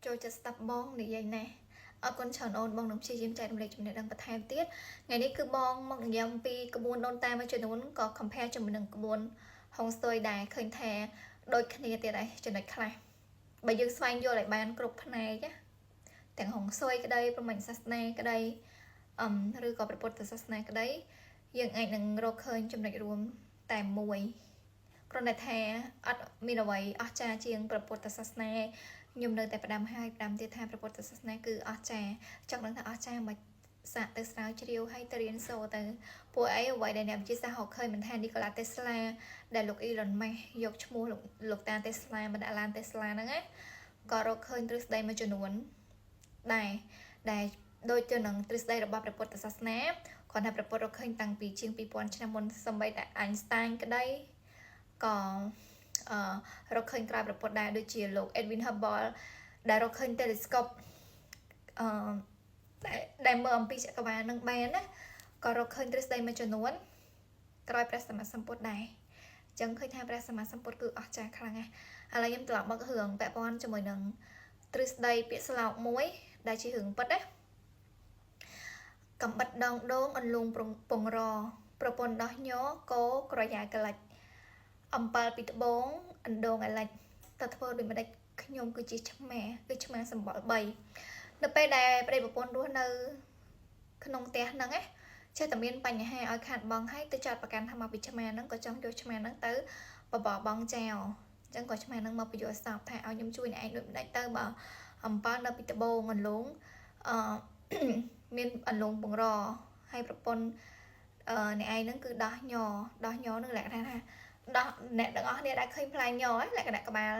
ចូលចិត្តស្ដាប់បងនិយាយណែអរគុណច្រើនអូនបងនឹងព្យាយាមចែករំលែកចំណេះដឹងបន្ថែមទៀតថ្ងៃនេះគឺបងមកនិយាយអំពីក្បួនដូនតាមួយចំនួនក៏ compare ជាមួយនឹងក្បួនហុងស្ទុយដែរឃើញថាដូចគ្នាទៀតដែរចំណុចខ្លះបើយើងស្វែងយល់ឲ្យបានគ្រប់ផ្នែកទាំងហុងស៊ុយក្តីព្រហ្មញ្ញសាសនាក្តីឬក៏ព្រះពុទ្ធសាសនាក្តីយើងអាចនឹងរកឃើញចំណុចរួមតែមួយគ្រាន់តែថាអត់មានអ្វីអស្ចារ្យជាងព្រះពុទ្ធសាសនាខ្ញុំនៅតែផ្ដាំហើយផ្ដាំទៀតថាព្រះពុទ្ធសាសនាគឺអស្ចារ្យចង់ដឹងថាអស្ចារ្យមិនសាកទៅស្រាវជ្រាវហើយទៅរៀនសូត្រទៅពួកអីអ្វីដែលអ្នកវិទ្យាសាស្ត្ររកឃើញមិនថានីកូឡាតេស្លាដែលលោកអ៊ីឡុនម៉ាស់យកឈ្មោះលោកតាតេស្លាបណ្ដាឡានតេស្លាហ្នឹងណាក៏រកឃើញទ្រឹស្ដីមួយចំនួនដែលដូចទៅនឹងទ្រឹស្ដីរបស់ព្រះពុទ្ធសាសនាគាត់ថាព្រះពុទ្ធរកឃើញតាំងពីជាង2000ឆ្នាំមុនសម្បីតែអៃនស្តាញក្តីក៏រកឃើញក្រៅព្រះពុទ្ធដែរដូចជាលោក Edwin Hubble ដែលរកឃើញ telescope ដែលមើលអំពីចក្រវាឡនឹងបានណាក៏រកឃើញទ្រឹស្ដីមួយចំនួនក្រោយព្រះសម្មាសម្ពុទ្ធដែរអញ្ចឹងឃើញថាព្រះសម្មាសម្ពុទ្ធគឺអស្ចារ្យខ្លាំងណាស់ឥឡូវខ្ញុំត្រឡប់មករឿងពាក់ព័ន្ធជាមួយនឹងទ្រឹស្ដីពាក្យស្លោកមួយដែលជារឿងពិតណាកំបិតដងដូងអន្លូងពងរប្រពន្ធដោះញកោក្រយ៉ាកលិចអំប៉ាល់ពីត្បូងអណ្ដូងអាលិចតើធ្វើដូចម្ដេចខ្ញុំគឺជាឆ្មាគឺឆ្មាសម្បល់3នៅពេលដែលប្តីប្រពន្ធរស់នៅក្នុងផ្ទះហ្នឹងណាចេះតែមានបញ្ហាឲ្យខាត់បងហើយទៅចោតប្រកាន់ថាមកពីឆ្មាហ្នឹងក៏ចង់យកឆ្មាហ្នឹងទៅបបបងចោលអញ្ចឹងក៏ឆ្មាហ្នឹងមកពយល់សពថាឲ្យខ្ញុំជួយអ្នកឯងដូចម្ដេចទៅបើអំប៉ាល់នៅពីត្បូងអន្លូងមានអន្លូងពងរហើយប្រពន្ធអ្នកឯងហ្នឹងគឺដោះញនឹងលក្ខណៈថាដោះអ្នកទាំងអស់គ្នាដែលឃើញផ្លែញលក្ខណៈក្បាល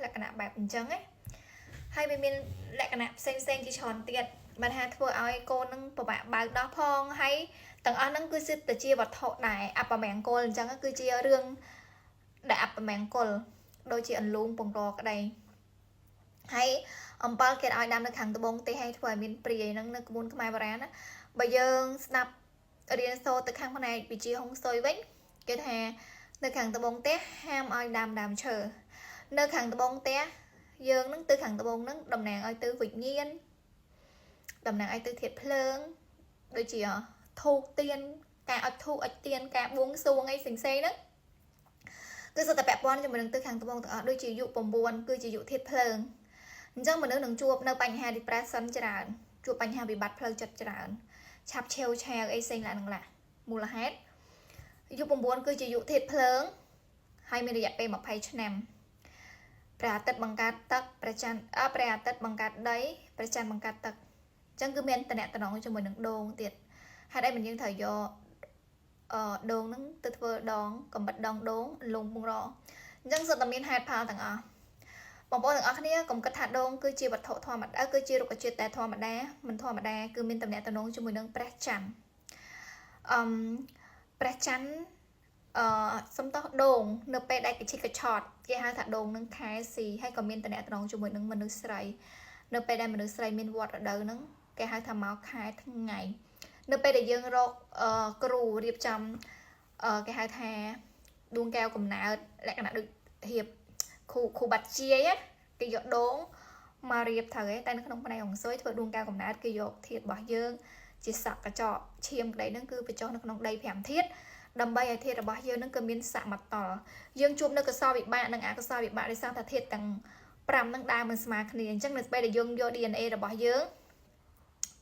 លក្ខណៈបែបអញ្ចឹងណាហើយវាមានលក្ខណៈផ្សេងជាច្រើនទៀតបានថាធ្វើឲ្យកូននឹងពិបាកបើកដោះផងហើយទាំងអស់ហ្នឹងគឺសិតតែជាវត្ថុដែរអបមង្គលអញ្ចឹងគឺជារឿងដែលអបមង្គលដូចជាអន្លូងពងរក្តីហើយអំបិលគេឲ្យដាំនៅខាងត្បូងទេឲ្យធ្វើឲ្យមានព្រាយហ្នឹងនៅក្បួនខ្មែរបុរាណណាបើយើងស្ដាប់រៀនសូត្រទៅខាងផ្នែកវិទ្យាហុងស៊ុយវិញគេថានៅខាងត្បូងទេហាមឲ្យដាំដើមឈើនៅខាងត្បូងទេយើងនឹងទៅខាងត្បូងនឹងតំណាងឲ្យទៅវិញ្ញាណតំណាងឲ្យទៅធាតុភ្លើងដូចជាធូបទៀនការអុជធូបអុជទៀនការបួងសួងអីផ្សេងហ្នឹងគឺសុទ្ធតែពាក់ព័ន្ធជាមួយនឹងទៅខាងត្បូងទាំងអស់ដូចជាយុគ9គឺជាយុគធាតុភ្លើងអញ្ចឹងមនុស្សនឹងជួបនៅបញ្ហា depression ច្រើនជួបបញ្ហាវិបត្តិផ្លូវចិត្តច្រើនឆាប់ឆាវអីផ្សេងឡើងហ្នឹងឡាមូលហេតុយុគ9គឺជាយុគធាតុភ្លើងហើយមានរយៈពេល20ឆ្នាំព្រះអាទិត្យបង្កើតទឹកព្រះច័ន្ទព្រះអាទិត្យបង្កើតដីព្រះច័ន្ទបង្កើតទឹកអញ្ចឹងគឺមានតំណែងជាមួយនឹងដូងទៀតហេតុអីមិនយើងត្រូវយកដូងហ្នឹងទៅធ្វើដងកំបិតដងដូងលងពងរអញ្ចឹងសុទ្ធតែមានហេតុផលទាំងអស់បងប្អូនទាំងអស់គ្នាកុំគិតថាដូងគឺជាវត្ថុធម្មតាគឺជារុក្ខជាតិតែធម្មតាមិនធម្មតាគឺមានតំណែងជាមួយនឹងព្រះច័ន្ទព្រះច័ន្ទសំតោះដូងនៅពេលដែលកញ្ជិះកញ្ឆត់គេហៅថាដូងនឹងខែស៊ីហើយក៏មានតំណែងជាមួយនឹងមនុស្សស្រីនៅពេលដែលមនុស្សស្រីមានវត្តរដូវហ្នឹងគេហៅថាមកខែថ្ងៃនៅពេលដែលយើងរកគ្រូរៀបចំគេហៅថាដួងកែវកំណើតលក្ខណៈដូចរៀបគ្រូបាត់ជាយគេយកដូងមករៀបត្រូវតែនៅក្នុងផ្នែកហុងស៊ុយធ្វើដួងកែវកំណើតគេយកធាតុរបស់យើងជាសក់កញ្ចក់ឈាមក្តីហ្នឹងគឺបញ្ចុះនៅក្នុងដី5ធាតុដើម្បីឲ្យធាតុរបស់យើងនឹងគឺមានសក្តិតលយើងជួបនៅកសលវិបាកនិងអកុសលវិបាកដោយសារតែធាតុទាំង5នឹងដើរមិនស្មើគ្នាអញ្ចឹងនៅពេលដែលយើងយក DNA របស់យើង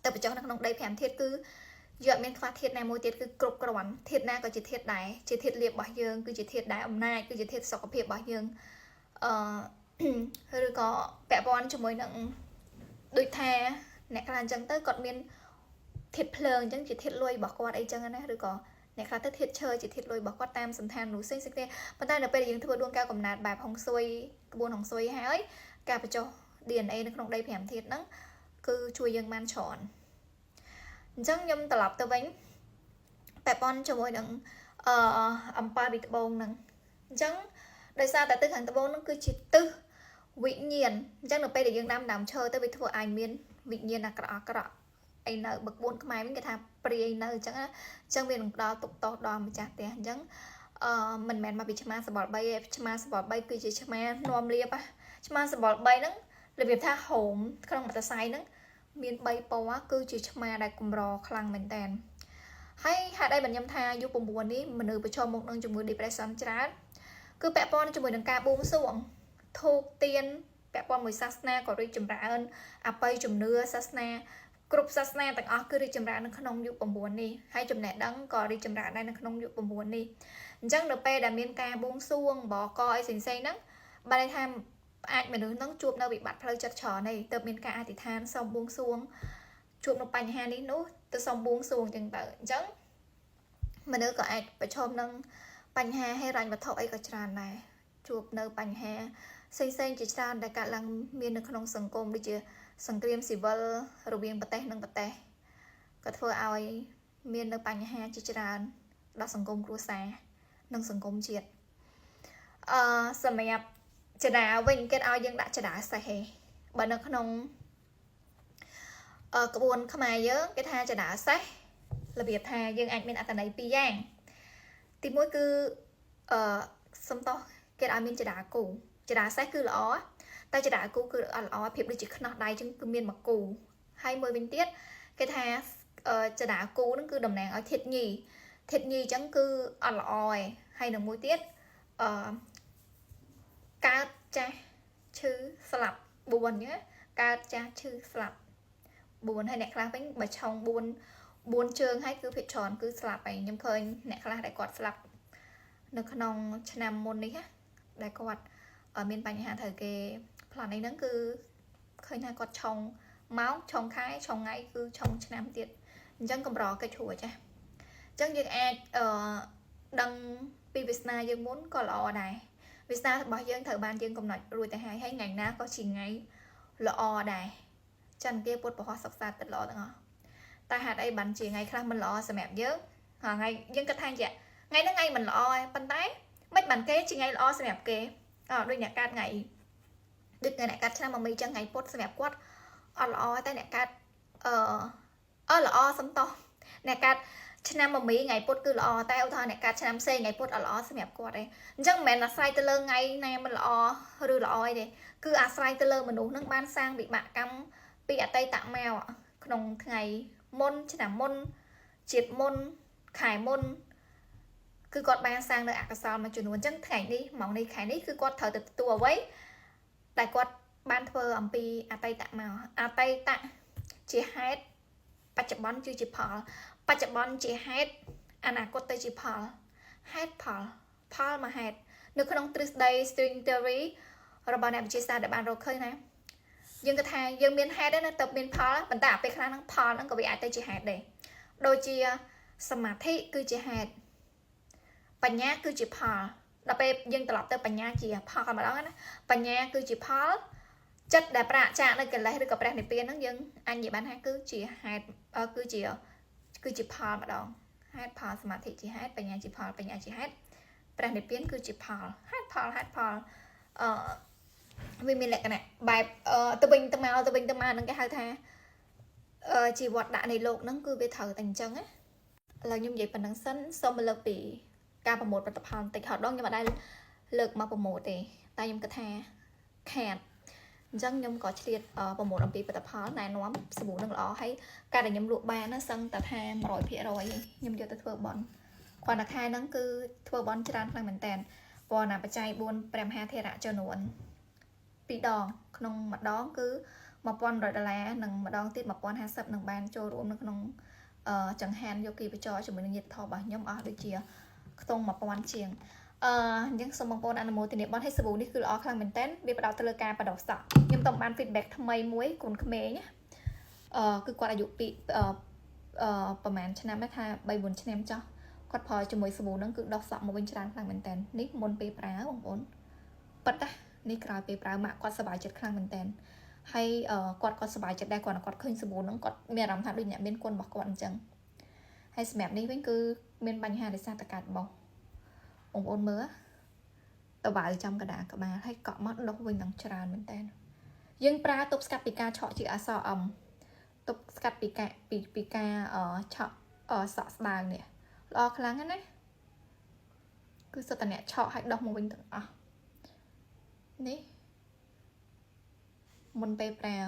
ទៅបញ្ចុះនៅក្នុងដី5ធាតុគឺយកមានខ្វះធាតុណាមួយទៀតគឺគ្រប់គ្រាន់ធាតុណាក៏ជាធាតុដែរជាធាតុលាភរបស់យើងគឺជាធាតុដែរអំណាចគឺជាធាតុសុខភាពរបស់យើងឬក៏ពាក់ព័ន្ធជាមួយនឹងដូចថាអ្នកខ្លះអញ្ចឹងទៅគាត់មានធាតុភ្លើងអញ្ចឹងជាធាតុលុយរបស់គាត់អីចឹងណាឬក៏អ្នកខ្លះទៅធាតុឈើជាធាតុលុយរបស់គាត់តាមសន្តានមនុស្សផ្សេងៗគ្នាប៉ុន្តែនៅពេលដែលយើងធ្វើដួងកែវកំណើតបែបហុងស៊ុយក្បួនហុងស៊ុយហើយការបញ្ចុះ DNA នៅក្នុងដី5ធាតុហ្នឹងគឺជួយយើងបានច្រើនអញ្ចឹងខ្ញុំត្រឡប់ទៅវិញតែប៉ុនជាមួយនឹងអំប៉ាល់ពីត្បូងហ្នឹងអញ្ចឹងដោយសារតែទឹកខាងត្បូងហ្នឹងគឺជាទឹកវិញ្ញាណអញ្ចឹងនៅពេលដែលយើងដាំដើមឈើទៅវាធ្វើឲ្យមានវិញ្ញាណអាក្រក់អីនៅបឹក4ខ្មែរវិញគេថាព្រាយនៅអញ្ចឹងណាអញ្ចឹងវានឹងដល់ទុកតោដល់ម្ចាស់ផ្ទះអញ្ចឹងមិនមែនមកពីឆ្មាសម្បល់3ទេឆ្មាសម្បល់3គឺជាឆ្មានាំលៀបឆ្មាសម្បល់3ហ្នឹង របៀបថាហូមក្នុងមអត្តស័យហ្នឹងមាន3ពណ៌គឺជាឆ្មាដែលកម្រខ្លាំងមែនតើហើយហេតុអីបានខ្ញុំថាយុគ9នេះមនុស្សប្រឈមមុខនឹងជំងឺ depression ច្រើនគឺពាក់ព័ន្ធជាមួយនឹងការបួងសួងធូបទៀនពាក់ព័ន្ធមួយសាសនាក៏រីកចម្រើនអបិយជំនឿសាសនាគ្រប់សាសនាទាំងអស់គឺរីកចម្រើននៅក្នុងយុគ9នេះហើយចំណេះដឹងក៏រីកចម្រើនដែរនៅក្នុងយុគ9នេះអញ្ចឹងនៅពេលដែលមានការបួងសួងបកអីផ្សេងៗហ្នឹងបានន័យថាអាចមនុស្សនឹងជួបនៅវិបត្តិផ្លូវចិត្តច្រើនទេទើបមានការអធិដ្ឋានសូមបួងសួងជួបនៅបញ្ហានេះនោះទៅសូមបួងសួងចឹងទៅអញ្ចឹងមនុស្សក៏អាចប្រឈមនឹងបញ្ហាហិរញ្ញវត្ថុអីក៏ច្រើនដែរជួបនៅបញ្ហាផ្សេងៗជាច្រើនដែលកើតឡើងមាននៅក្នុងសង្គមដូចជាសង្គ្រាមស៊ីវិលរវាងប្រទេសនិងប្រទេសក៏ធ្វើឲ្យមាននៅបញ្ហាជាច្រើនដល់សង្គមគ្រួសារនិងសង្គមជាតិសម្រាប់ចដាវិញគេឲ្យយើងដាក់ចដាសេះឯងបើនៅក្នុងក្បួនខ្មែរយើងគេថាចដាសេះរបៀបថាយើងអាចមានអត្ថន័យ2យ៉ាងទី1គឺសំតោះគេឲ្យមានចដាគូចដាសេះគឺល្អតែចដាគូគឺអត់ល្អភាពដូចជាខ្នោះដៃចឹងគឺមានមួយគូហើយមួយវិញទៀតគេថាចដាគូហ្នឹងគឺតំណាងឲ្យធាតុញីចឹងគឺអត់ល្អឯងហើយនឹងមួយទៀតកើតចាស់ឈឺស្លាប់4អញ្ចឹងកើតចាស់ឈឺស្លាប់4ហើយអ្នកខ្លះវិញបើឆុង4ជើងហើយគឺភាគច្រើនគឺស្លាប់ហើយខ្ញុំឃើញអ្នកខ្លះដែលគាត់ស្លាប់នៅក្នុងឆ្នាំមុននេះដែលគាត់មានបញ្ហាត្រូវគេប្លន់អីហ្នឹងគឺឃើញថាគាត់ឆុងម៉ោងឆុងខែឆុងថ្ងៃគឺឆុងឆ្នាំទៀតអញ្ចឹងកម្រកិច្ចរួចចាអញ្ចឹងយើងអាចដឹងពីវាសនាយើងមុនក៏ល្អដែរវាសនារបស់យើងត្រូវបានយើងកំណត់រួចទៅហើយថ្ងៃណាក៏ជាថ្ងៃល្អដែរចន្ទទាពុទ្ធពហុសិក្សាទឹកល្អទាំងអស់តែហេតុអីបានជាថ្ងៃខ្លះមិនល្អសម្រាប់យើងថ្ងៃយើងគិតថាថ្ងៃហ្នឹងថ្ងៃមិនល្អឯងប៉ុន្តែមិនបានគេជាថ្ងៃល្អសម្រាប់គេដូចអ្នកកើតថ្ងៃដូចអ្នកកើតឆ្នាំមីចឹងថ្ងៃពុទ្ធសម្រាប់គាត់អត់ល្អតែអ្នកកើតល្អសំតោះអ្នកកើតឆ្នាំមីថ្ងៃពុទ្ធគឺល្អតែឧទាហរណ៍អ្នកកើតឆ្នាំផ្សេងថ្ងៃពុទ្ធអត់ល្អសម្រាប់គាត់ទេអញ្ចឹងមិនមែនអាស្រ័យទៅលើថ្ងៃណាមិនល្អឬល្អអីទេគឺអាស្រ័យទៅលើមនុស្សនឹងបានសាងវិបាកកម្មពីអតីតមកក្នុងថ្ងៃមុនឆ្នាំមុនជាតិមុនខែមុនគឺគាត់បានសាងនៅអកុសលមួយចំនួនអញ្ចឹងថ្ងៃនេះម៉ោងនេះខែនេះគឺគាត់ត្រូវទៅទទួលអ្វីតែគាត់បានធ្វើអំពីអតីតមកអតីតជាហេតុបច្ចុប្បន្នគឺជាផលបច្ចុប្បន្នជាហេតុអនាគតទៅជាផលហេតុផលមកហេតុនៅក្នុងទ្រឹស្ដី string theory របស់អ្នកវិទ្យាសាស្ត្រដែលបានរកឃើញណាយើងគិតថាយើងមានហេតុដែរណាទៅមានផលប៉ុន្តែពេលខ្លះហ្នឹងផលហ្នឹងក៏វាអាចទៅជាហេតុដែរដូចជាសមាធិគឺជាហេតុបញ្ញាគឺជាផលដល់ពេលយើងត្រឡប់ទៅបញ្ញាជាផលម្ដងណាបញ្ញាគឺជាផលចិត្តដែលប្រាចាកនៅកិលេសឬក៏ព្រះនិព្វានហ្នឹងយើងអាចនិយាយបានថាគឺជាហេតុគឺជាផលម្ដងហេតុផលសមាធិជាហេតុបញ្ញាជាផលបញ្ញាជាហេតុព្រះនិព្វានគឺជាផលហេតុផលវាមានលក្ខណៈបែបទៅវិញទៅមកហ្នឹងគេហៅថាជីវត្តដាក់នៃលោកហ្នឹងគឺវាត្រូវតែអញ្ចឹងណាឥឡូវខ្ញុំនិយាយប៉ុណ្្នឹងសិនសូមលើកពីការប្រមូលផលិតផលបន្តិចហត់ដងខ្ញុំអត់ដែលលើកមកប្រមូលទេតែខ្ញុំគិតថាខាតអញ្ចឹងខ្ញុំក៏ឆ្លៀតប្រមូលអំពីផលិតផលណែនាំសាប៊ូនឹងល្អហើយការដែលខ្ញុំលក់បានណាសឹងតែថា 100% ខ្ញុំយកទៅធ្វើបន់គាត់តែខែហ្នឹងគឺធ្វើបន់ច្រើនខ្លាំងមែនតើព្រោះណាបច្ច័យ4ព្រះមហាធេរៈចំនួន2ដងក្នុងម្ដងគឺ$1,100និងម្ដងទៀត1,050នឹងបានចូលរួមនៅក្នុងចង្ហាន់យកគីបចរជាមួយនឹងញាតិធម៌របស់ខ្ញុំអស់ដូចជាខ្ទង់1000ជាងអញ្ចឹងសូមបងប្អូនអនុមោទនាបន់ឲ្យសាប៊ូនេះគឺល្អខ្លាំងមែនតើវាផ្ដោតទៅលើការបដោះសក់ខ្ញុំតំបាន feedback ថ្មីមួយកូនក្មេងគឺគាត់អាយុពីប្រហែលឆ្នាំដែរថា3-4ឆ្នាំចោះគាត់ប្រើជាមួយសាប៊ូហ្នឹងគឺដោះសក់មកវិញច្រើនខ្លាំងមែនតើនេះមុនពេលប្រើបងប្អូនប៉ិតណានេះក្រោយពេលប្រើម៉ាក់គាត់សប្បាយចិត្តខ្លាំងមែនតើហើយគាត់សប្បាយចិត្តដែរគាត់ឃើញសាប៊ូហ្នឹងគាត់មានអារម្មណ៍ថាដូចអ្នកមានគុណរបស់គាត់អញ្ចឹងហើយសម្រាប់នេះវិញគឺមានបញ្ហាដោយសារតែកាត់បោះបងប្អូនមើលតបើចំកដាក្បាលហើយកក់មកដុសវិញដល់ច្រើនមែនតើយើងប្រើទប់ស្កាត់ពីការឆក់ជាអសអមទប់ស្កាត់ពីការឆក់សក់ស្ដើងនេះល្អខ្លាំងណាស់គឺសុទ្ធតែអ្នកឆក់ឲ្យដុសមកវិញទាំងអស់នេះ មុនពេលប្រើ